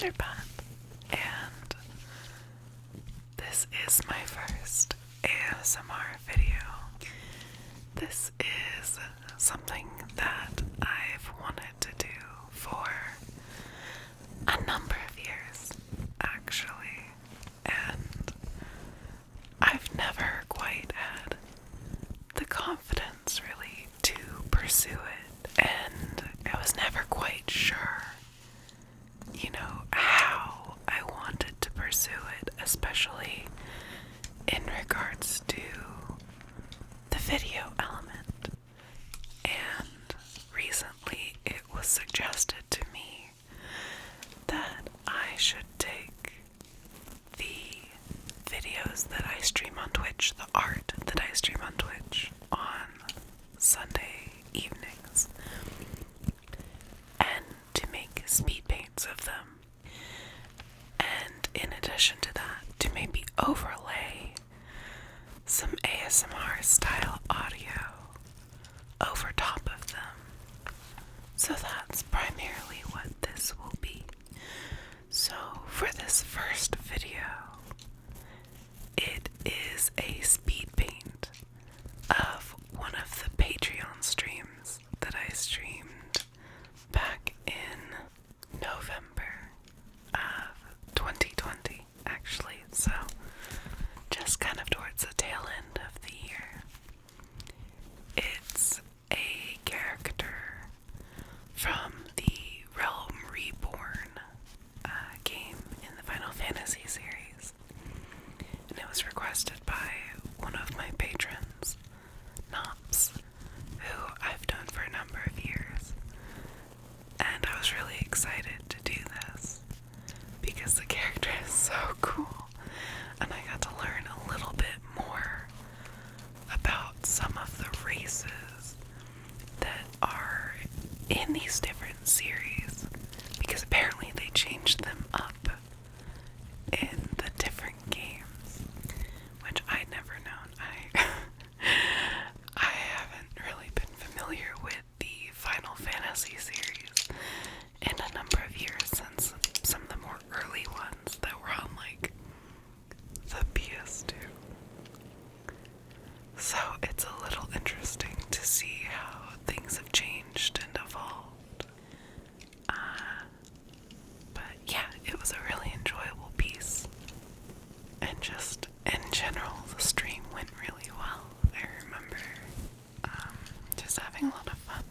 underpath, and this is my first ASMR video. This is something that I've wanted to do for a number of years, actually, and I've never quite had the confidence really to pursue it, and I was never quite sure, how I wanted to pursue it, especially in regards to the video element. And recently it was suggested to me that I should take the videos that I stream on Twitch, the art that I stream on Twitch on Sunday evenings, and to make speed paints of them. And in addition to that, to maybe overlay some ASMR style audio over top of them. So that's primarily what this will be. So for this first video, it is a speed paint of one of the Patreon streams that I streamed back in November of 2020, actually. So just kind of towards the tail end of the year. It's a character from the Realm Reborn game in the Final Fantasy series. And it was requested by one of my patrons, Nops, who I've done for a number of years. And I was really excited to do this because the character is so cool, and I got to learn a little bit more about some of the races that are in these different series, because apparently they changed them up in the different games, which I'd never known. I haven't really been familiar with the Final Fantasy series in a number of years, since some of the more early ones that were on the PS2. So it's a little interesting to see how things have changed and evolved. But yeah, it was a really enjoyable piece. And just in general, the stream went really well. I remember just having a lot of fun.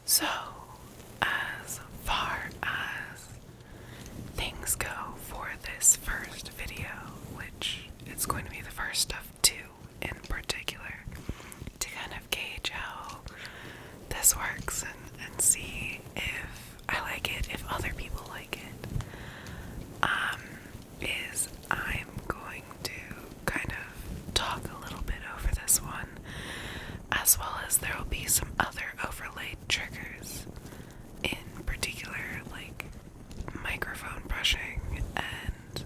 So, as far as things go for this first video, which it's going to be the first of two in particular, to kind of gauge how this works and see if I like it, if other people like it, is I'm going to kind of talk a little bit over this one, as well as there will be some other overlaid triggers, in particular like microphone brushing and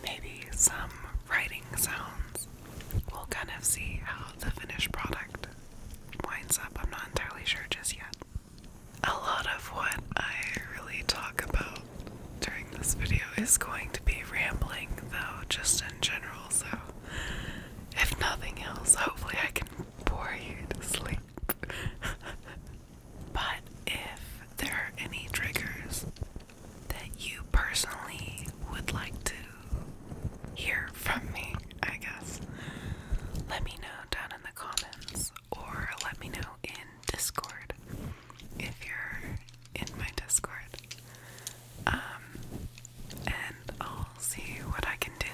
maybe some writing sounds. We'll kind of see how the finished product winds up. I'm not entirely sure just yet. A lot of what I really talk about during this video is going to be rambling, though, just in general, so if nothing else, hopefully I can bore you to sleep. But if there are any triggers that you personally would like to hear from me, I guess, let me know down in the comments, or let me know in Discord if you're in my Discord. And I'll see what I can do.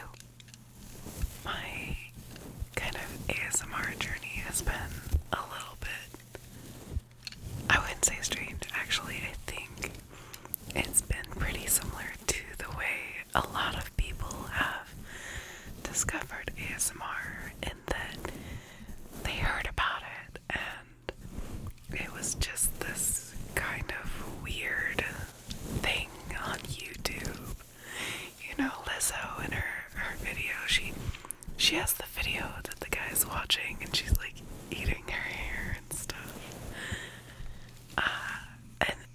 My kind of ASMR journey has been a little bit, I wouldn't say strange, actually. I think it's been pretty similar to the way a lot of people have discovered ASMR, in that they heard about it and it was just this kind of weird thing on YouTube. Lizzo in her video, she has the video that the guy's watching and she's like eating her hair and stuff.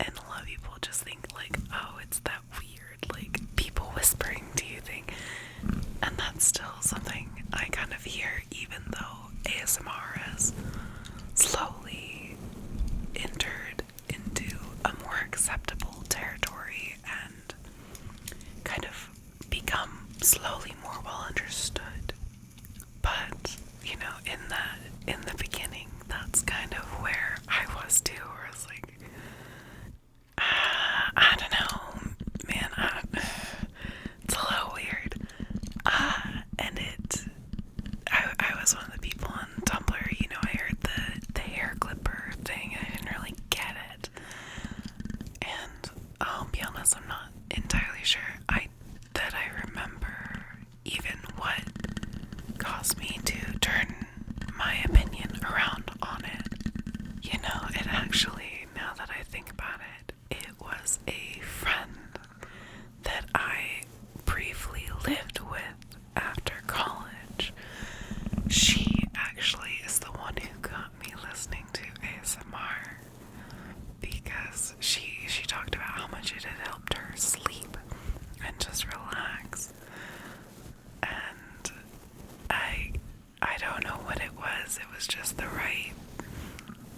And a lot of people just think like, it's still something I kind of hear, even though ASMR has slowly entered into a more acceptable territory and kind of become slowly more well understood. But, you know, in the beginning, that's kind of where I was too, where I was like, I don't know, man, it's a little weird. I was one of the people on Tumblr, you know, I heard the hair clipper thing, I didn't really get it. And I'll be honest, I'm not entirely sure that I remember even what caused me to turn my opinion around on it. You know, it actually, now that I think about it, it was a friend that I briefly lived with after college. She actually is the one who got me listening to ASMR because she talked about how much it had helped her sleep and just relax. And I don't know what it was. It was just the right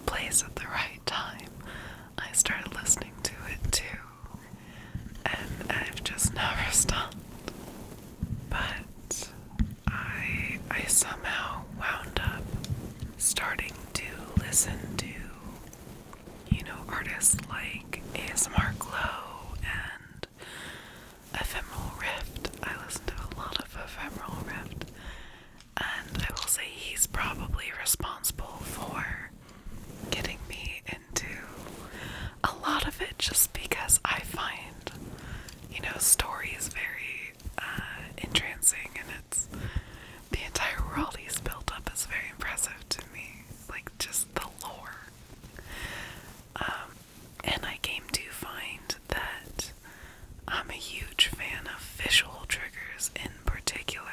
place at the right time. I started listening to it too, and I've just never stopped. But I somehow wound up starting to listen to, you know, artists like ASMR Glow and Ephemeral Rift. I listen to a lot of Ephemeral Rift, and I will say he's probably responsible for getting me into a lot of it, just because I find, you know, stories very entrancing, and it's the entire world he's built up is very impressive to me, like just the lore. And I came to find that I'm a huge fan of visual triggers in particular.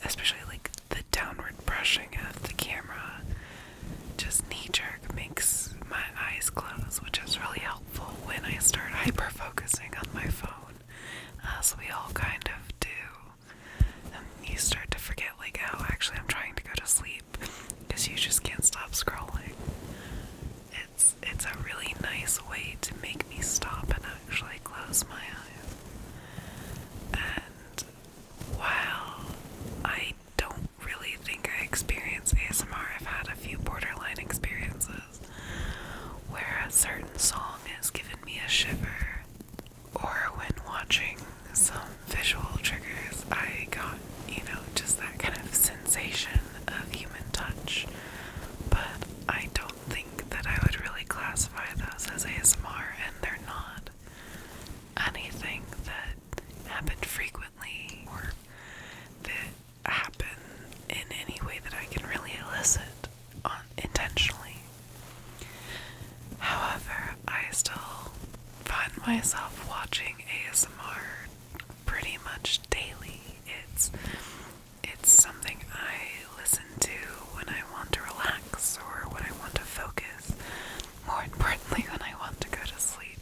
Especially like the downward brushing of the camera, just knee-jerk makes my eyes close, which is really helpful when I start hyper-focusing on my phone, as we all kind of do. And you start to forget, like, oh, actually I'm trying to go to sleep, because you just can't stop scrolling. It's a really nice way to make me stop and actually close my eyes. And while I don't really think I experience ASMR, I've had a few borderline experiences where a certain song has given me a shiver, or when watching some visual triggers, I got, you know, just that kind of sensation of human touch. But I don't think that I would really classify those as ASMR, and they're not anything that happened frequently or that happen in any way that I can really elicit intentionally. However, I still find myself watching ASMR pretty much daily. It's something I listen to when I want to relax or when I want to focus. More importantly, when I want to go to sleep,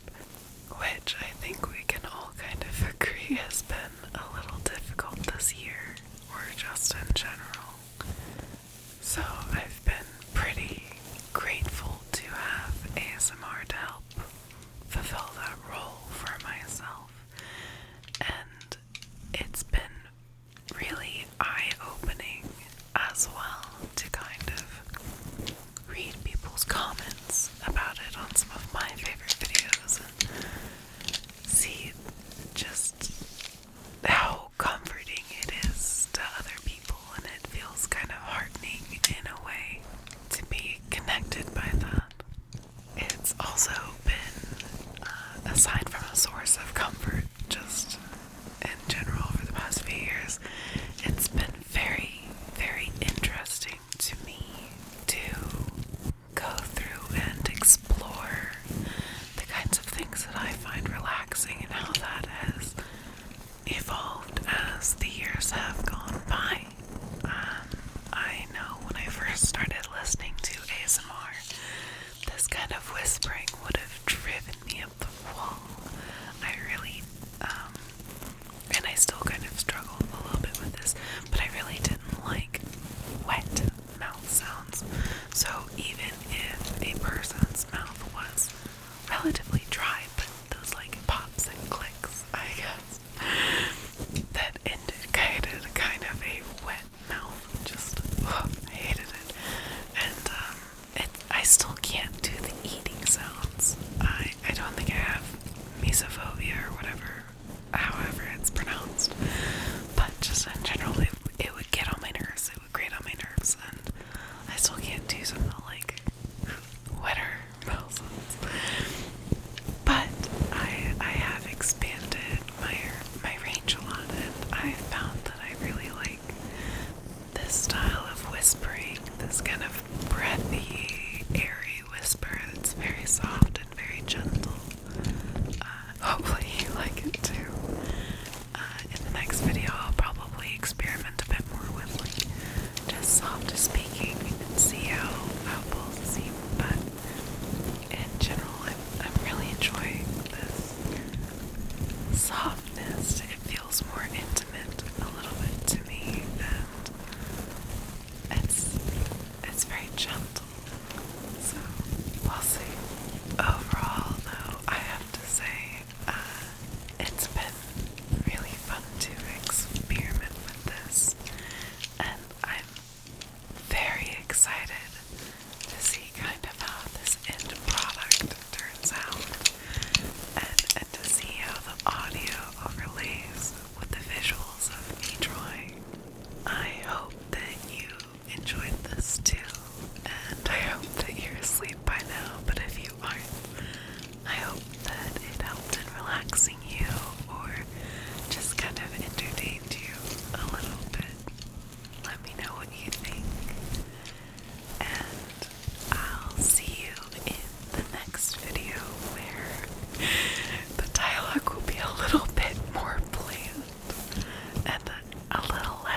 which I think we can all kind of agree has been a little difficult this year, or just in general. So I've been pretty grateful to have ASMR to help fulfill that role for myself. And it's been really eye-opening as well to kind of read people's comments about it on some of my favorite videos and see just how comforting it is to other people, and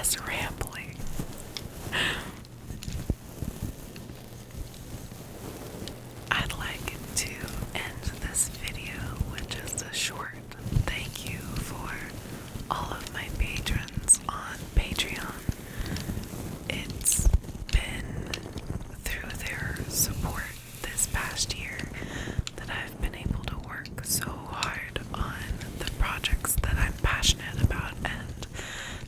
less rambling. I'd like to end this video with just a short thank you for all of my patrons on Patreon. It's been through their support this past year that I've been able to work so hard on the projects that I'm passionate about and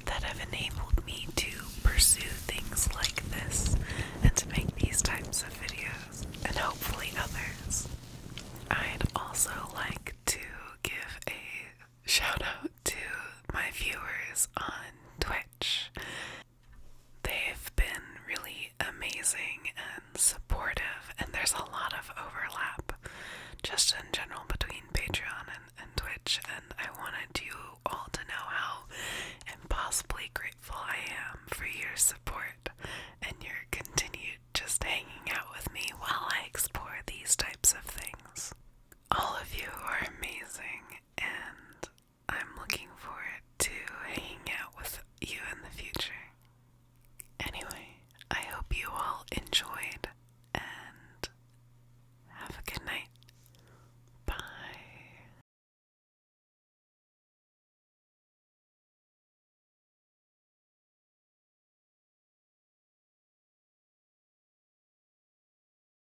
that have enabled me to pursue things like this and to make these types of videos and hopefully others. I'd also like to give a shout out to my viewers on Twitch. They've been really amazing and supportive, and there's a lot of overlap just in general between Patreon and Twitch, and I wanted you all to know how impossibly grateful I am for your support.